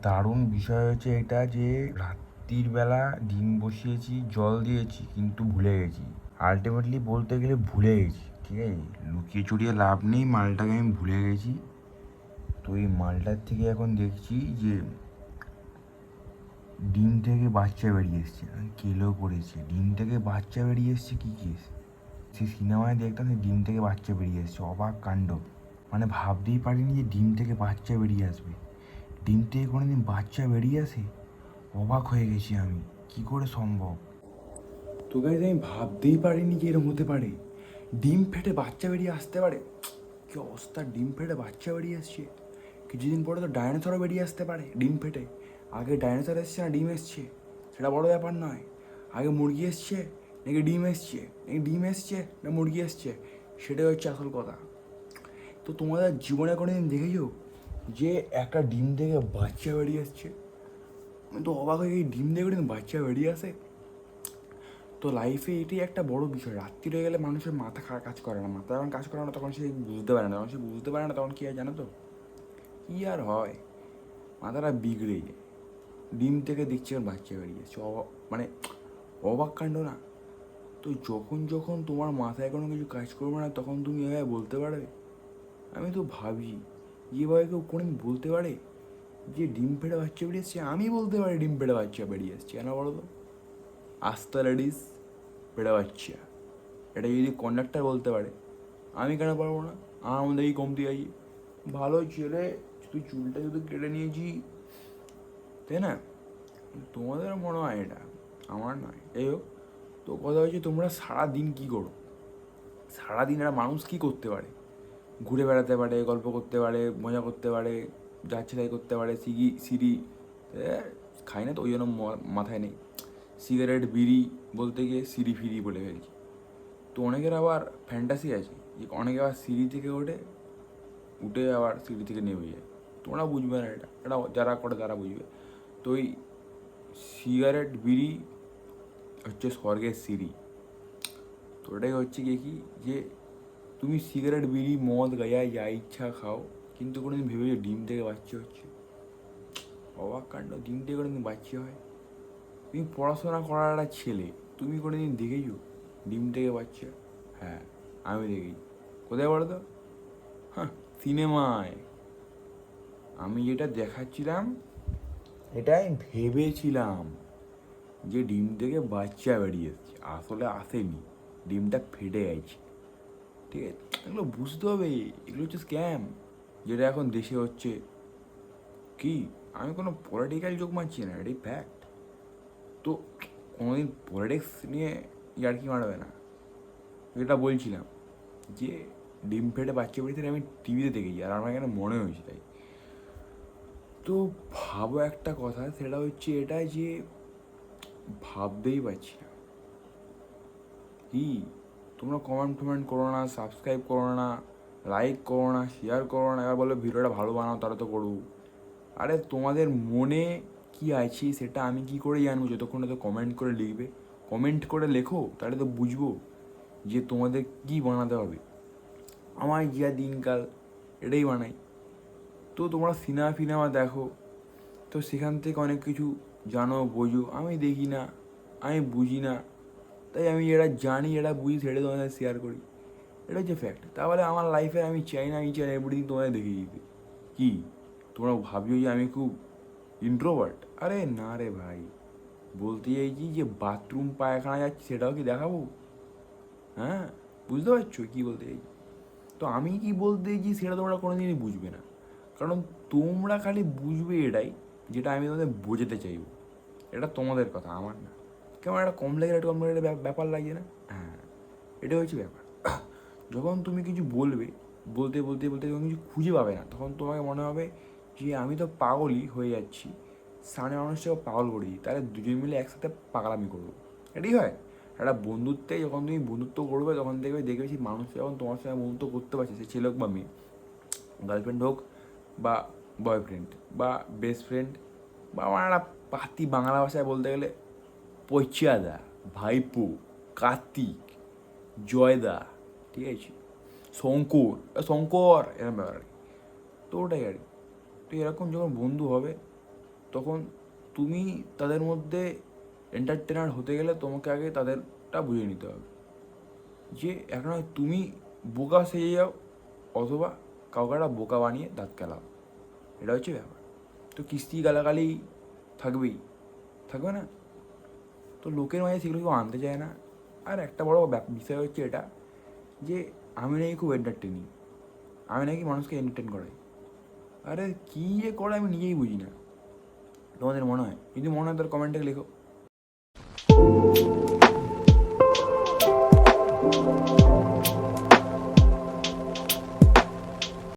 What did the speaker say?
দারুণ বিষয় হচ্ছে এটা যে রাত্রির বেলা ডিম বসিয়েছি, জল দিয়েছি, কিন্তু ভুলে গেছি। আলটিমেটলি বলতে গেলে ভুলে গেছি, ঠিক আছে? লুকিয়ে চুরিয়ে লাভ নেই, মালটাকে আমি ভুলে গেছি। তো এই মালটার থেকে এখন দেখছি যে ডিম থেকে বাচ্চা বেরিয়ে এসছে। আমি কেলেও পড়েছে, ডিম থেকে বাচ্চা বেরিয়ে এসছে, কী কেস! সেই সিনেমায় দেখতাম যে ডিম থেকে বাচ্চা বেরিয়ে এসছে, অবাক কাণ্ড। মানে ভাবতেই পারিনি যে ডিম থেকে বাচ্চা বেরিয়ে আসবে। ডিম থেকে কোনোদিন বাচ্চা বেরিয়ে আসে? অবাক হয়ে গেছি আমি, কি করে সম্ভব! তো গাইজ, আমি ভাবতেই পারিনি যে এরকম হতে পারে, ডিম ফেটে বাচ্চা বেরিয়ে আসতে পারে। কি অবস্থা, ডিম ফেটে বাচ্চা বেরিয়ে আসছে! কিছুদিন পরে তো ডাইনোসরও বেরিয়ে আসতে পারে ডিম ফেটে। আগে ডাইনোসর এসছে না ডিম এসছে, সেটা বড় ব্যাপার নয়। আগে মুরগি এসছে নাকি ডিম এসছে, নাকি ডিম এসছে না মুরগি এসছে, সেটাই হচ্ছে আসল কথা। তো তোমাদের জীবনে কোনোদিন দেখেছো যে একটা ডিম থেকে বাচ্চা বেরিয়ে আসছে? আমি তো অবাক হয়ে, এই ডিম থেকে কোনোদিন বাচ্চা বেরিয়ে আসে? তো লাইফে এটাই একটা বড় বিষয়। রাত্রি হয়ে গেলে মানুষের মাথা কাজ করে না, মাথা যখন কাজ করে না তখন সে বুঝতে পারে না, তখন সে বুঝতে পারে না তখন কী হয় জানো তো? কী আর হয়, মাথাটা বিগড়ে যায়। ডিম থেকে দেখছি আর বাচ্চা বেরিয়েছে, মানে অবাক কাণ্ড না? তো যখন যখন তোমার মাথায় কোনো কিছু কাজ করবে না তখন তুমি এভাবে বলতে পারবে? আমি তো ভাবি, যেভাবে কেউ কোনোদিন বলতে পারে যে ডিম ফেটে বাচ্চা বেরিয়ে এসছে? আমি বলতে পারি ডিম ফেটে বাচ্চা বেরিয়ে এসছে, কেন বলো তো? আস্তা লেডিস ফেটে বাচ্চা, এটা যদি কন্ডাক্টর বলতে পারে, আমি কেন পারবো না? আমার মধ্যে এই কমতি আছে। ভালো ছেলে, তুই চুলটা যদি কেটে নিয়েছি, তাই না? তোমাদের মনে হয় এটা, আমার নয়। যাই হোক, তো কথা হচ্ছে তোমরা সারাদিন কী করো? সারাদিন একটা মানুষ কী করতে পারে? ঘুরে বেড়াতে পারে, গল্প করতে পারে, মজা করতে পারে, যাচ্ছে তাই করতে পারে, সিরি খাই না তো ওই জন্য মাথায় নেই। সিগারেট বিড়ি বলতে গিয়ে সিঁড়ি ফিরি বলে ফেলছি। তো অনেকের আবার ফ্যান্টাসি আছে যে অনেকে আবার সিঁড়ি থেকে উঠে আবার সিঁড়ি থেকে নেমে যায়। তোমরা বুঝবে না এটা, এটা যারা করে তারা বুঝবে। তো ওই সিগারেট বিড়ি হচ্ছে স্বর্গের সিঁড়ি। তো ওটাই হচ্ছে কি যে তুমি সিগারেট বিড়ি মদ গাঁজা যা ইচ্ছা খাও, কিন্তু কোনোদিন ভেবেছো ডিম থেকে বাচ্চা হচ্ছে? অবাক কাণ্ড, ডিম থেকে কোনোদিন বাচ্চা হয়? তুমি পড়াশোনা করার একটা ছেলে, তুমি কোনোদিন দেখেছো ডিম থেকে বাচ্চা? হ্যাঁ, আমি দেখেছি। কোথায় বলো তো? হ্যাঁ, সিনেমায়। আমি যেটা দেখাচ্ছিলাম এটা আমি ভেবেছিলাম যে ডিম থেকে বাচ্চা বেরিয়ে এসছে, আসলে আসেনি, ডিমটা ফেটে গেছে। ঠিক আছে, এগুলো বুঝতে হবে, এগুলো হচ্ছে স্ক্যাম, যেটা এখন দেশে হচ্ছে। কি, আমি কোনো পলিটিক্যাল জোক মারছি না, এটাই ফ্যাক্ট। তো কোনোদিন পলিটিক্স নিয়ে ইয়ার্কি মারবে না। যেটা বলছিলাম যে ডিম ফেটে বাচ্চা বেরিয়েছে আমি টিভিতে দেখেছি, আর আমার এখানে মনে হয়েছে তাই। তো ভাবো একটা কথা, সেটা হচ্ছে এটা যে ভাবতেই পারছি না। কি, তোমরা কমেন্ট করো না, সাবস্ক্রাইব করো না, লাইক করো না, শেয়ার করো না, এবার বলো ভিডিওটা ভালো বানাও, তারা তো করবো। আরে তোমাদের মনে কি আছে সেটা আমি কি করে জানবো যতক্ষণ তো কমেন্ট করে লিখবে? কমেন্ট করে লেখো, তাহলে তো বুঝবো যে তোমাদের কি বানাতে হবে। আমার যা দিনকাল এটাই বানাই। তো তোমরা সিনেমা দেখো, তো সেখান থেকে অনেক কিছু জানো, বোঝো। আমি দেখি না, আমি বুঝি না, তাই আমি যেটা জানি, যেটা বুঝি, সেটা তোমাদের শেয়ার করি। এটা হচ্ছে ফ্যাক্ট। তাহলে আমার লাইফে আমি চাই না ইচ অ্যান্ড এভরিথিং তোমাদের দেখিয়ে দিতে। কি তোমরা ভাবিও যে আমি খুব ইন্ট্রোভার্ট? আরে না রে ভাই, বলতে চাইছি যে বাথরুম পায়খানা যাচ্ছি সেটাও কি দেখাবো? হ্যাঁ, বুঝতে পারছো কী বলতে চাইছি? তো আমি কি বলতে চাইছি সেটা তোমরা কোনো দিনই বুঝবে না, কারণ তোমরা খালি বুঝবে এটাই যেটা আমি তোমাদের বোঝাতে চাইবো। এটা তোমাদের কথা, আমার না। কেমন একটা কমপ্লিকেটেড ব্যাপার লাগে না? হ্যাঁ, এটা হচ্ছে ব্যাপার। যখন তুমি কিছু বলবে, বলতে বলতে বলতে যখন কিছু খুঁজে পাবে না, তখন তোমাকে মনে হবে যে আমি তো পাগলই হয়ে যাচ্ছি, সামনে মানুষটাকে পাগল করে দিই, তাহলে দুজন মিলে একসাথে পাগলামি করবো। এটাই হয় একটা বন্ধুত্বে। যখন তুমি বন্ধুত্ব করবে তখন দেখবে সেই মানুষটা যখন তোমার সঙ্গে বন্ধুত্ব করতে পারছে, সে ছেলে হোক বা মেয়ে, গার্লফ্রেন্ড হোক বা বয়ফ্রেন্ড বা বেস্ট ফ্রেন্ড, বা আমার একটা পাতি বাংলা ভাষায় বলতে গেলে পৈচাদা, ভাইপো, কার্তিক, জয়দা, ঠিক আছে, শঙ্কর এরকম ব্যাপার আর কি। তো ওটাই আর কি। তো এরকম যখন বন্ধু হবে তখন তুমি তাদের মধ্যে এন্টারটেনার হতে গেলে তোমাকে আগে তাদেরটা বুঝিয়ে নিতে হবে যে এখন হয় তুমি বোকা সেজে যাও অথবা কাউকে একটা বোকা বানিয়ে দাঁত কেলাও, এটা হচ্ছে ব্যাপার। তো কিস্তি গালাগালি থাকবেই, থাকবে না? তো লোকের মাঝে সেগুলো কেউ আনতে চায় না। আর একটা বড় বিষয় হচ্ছে এটা যে আমি নাকি খুব এন্টারটেনিং, আমি নাকি মানুষকে এন্টারটেন করাই। আরে কী যে করে আমি নিজেই বুঝি না। তোমাদের মনে হয়? যদি মনে হয় তাহলে কমেন্টে লিখো।